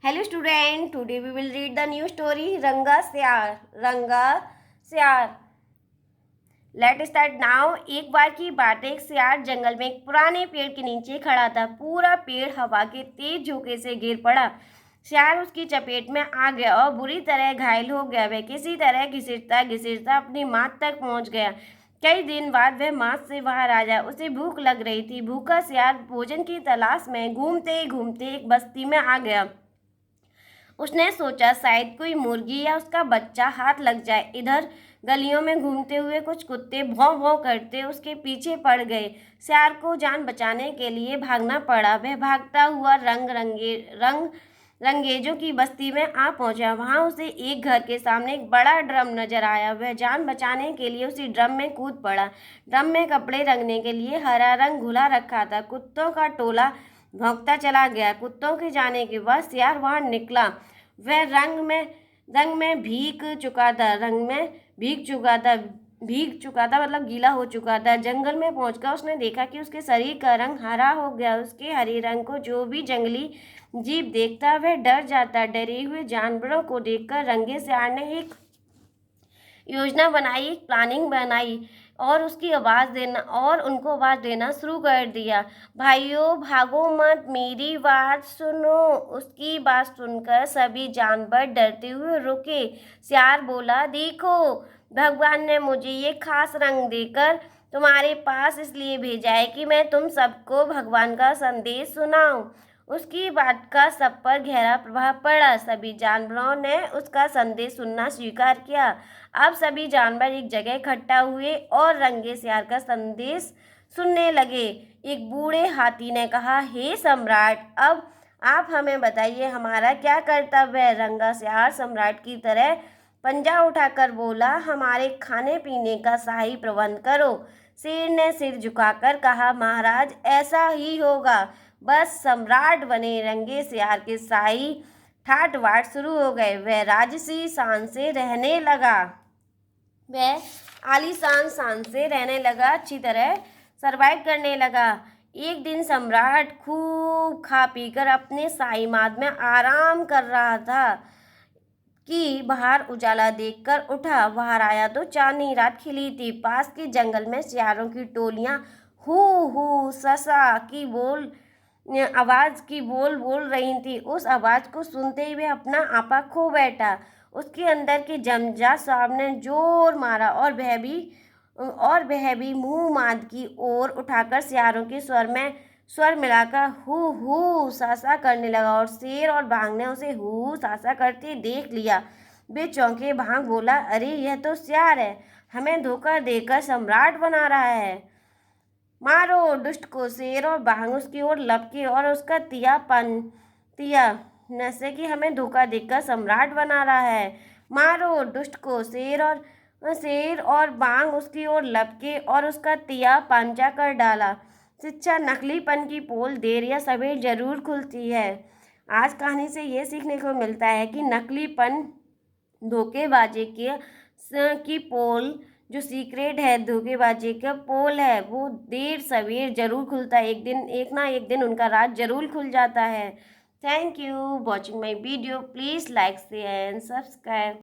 Hello student, today we will read the new story Ranga Syar. Ranga Syar. Let's start now. एक बार की बात है, एक सियार जंगल में एक पुराने पेड़ के नीचे खड़ा था। पूरा पेड़ हवा के तेज झोंके से गिर पड़ा। सियार उसकी चपेट में आ गया और बुरी तरह घायल हो गया। वह किसी तरह घिसटता घिसटता अपनी माँ तक पहुँच गया। कई दिन बाद वह माँ से बाहर आ जाए। उसे भूख लग रही थी। भूखा सियार भोजन की तलाश में घूमते घूमते एक बस्ती में आ गया। उसने सोचा शायद कोई मुर्गी या उसका बच्चा हाथ लग जाए। इधर गलियों में घूमते हुए कुछ कुत्ते भौं भौं करते उसके पीछे पड़ गए। सियार को जान बचाने के लिए भागना पड़ा। वह भागता हुआ रंगेजों की बस्ती में आ पहुंचा। वहां उसे एक घर के सामने एक बड़ा ड्रम नजर आया। वह जान बचाने के लिए उसी ड्रम में कूद पड़ा। ड्रम में कपड़े रंगने के लिए हरा रंग घुला रखा था। कुत्तों का टोला भौंकता चला गया। कुत्तों के जाने के बाद सियार वहां निकला। वह रंग में भीग चुका था मतलब गीला हो चुका था। जंगल में पहुंचकर उसने देखा कि उसके शरीर का रंग हरा हो गया। उसके हरे रंग को जो भी जंगली जीव देखता वह डर जाता। डरे हुए जानवरों को देखकर रंगे सियार ने एक योजना बनाई, एक प्लानिंग बनाई और उनको आवाज़ देना शुरू कर दिया। भाइयों भागो मत, मेरी बात सुनो। उसकी बात सुनकर सभी जानवर डरते हुए रुके। सियार बोला, देखो भगवान ने मुझे ये खास रंग देकर तुम्हारे पास इसलिए भेजा है कि मैं तुम सबको भगवान का संदेश सुनाऊं। उसकी बात का सब पर गहरा प्रभाव पड़ा। सभी जानवरों ने उसका संदेश सुनना स्वीकार किया। अब सभी जानवर एक जगह इकट्ठा हुए और रंगे सियार का संदेश सुनने लगे। एक बूढ़े हाथी ने कहा, हे सम्राट, अब आप हमें बताइए हमारा क्या कर्तव्य है। रंगा सियार सम्राट की तरह पंजा उठाकर बोला, हमारे खाने पीने का सही प्रबंध करो। शेर ने सिर झुकाकर कहा, महाराज ऐसा ही होगा। बस सम्राट बने रंगे सियार के शाही ठाट बाट शुरू हो गए। वह राजसी शान से रहने लगा, अच्छी तरह सरवाइव करने लगा। एक दिन सम्राट खूब खा पीकर अपने शाही माद में आराम कर रहा था कि बाहर उजाला देखकर उठा। बाहर आया तो चांदनी रात खिली थी। पास के जंगल में सियारों की टोलियां हू हू ससा की आवाज की बोल रही थी। उस आवाज को सुनते ही वह अपना आपा खो बैठा। उसके अंदर के जमजात सांप ने जोर मारा और वह भी मुंह माद की ओर उठाकर सियारों के स्वर मिलाकर हु हु सासा करने लगा और शेर और बाघ ने उसे हु सासा करते देख लिया। वे चौंके। बाघ बोला, अरे यह तो सियार है, हमें धोखा देकर सम्राट बना रहा है। मारो दुष्ट को। शेर और बाघ उसकी ओर लपके और उसका तिया नशे कि हमें धोखा देकर सम्राट बना रहा है। मारो दुष्ट को। शेर और बाघ उसकी ओर लपके और उसका तिया पंचा कर डाला। शिक्षा, नकलीपन की पोल देर या सवेर जरूर खुलती है। आज कहानी से ये सीखने को मिलता है कि नकलीपन, धोखेबाजी की पोल जो सीक्रेट है, धोखेबाजी का पोल है, वो देर सवेर जरूर खुलता है। एक ना एक दिन उनका राज जरूर खुल जाता है। Thank you watching my video. Please like share and subscribe.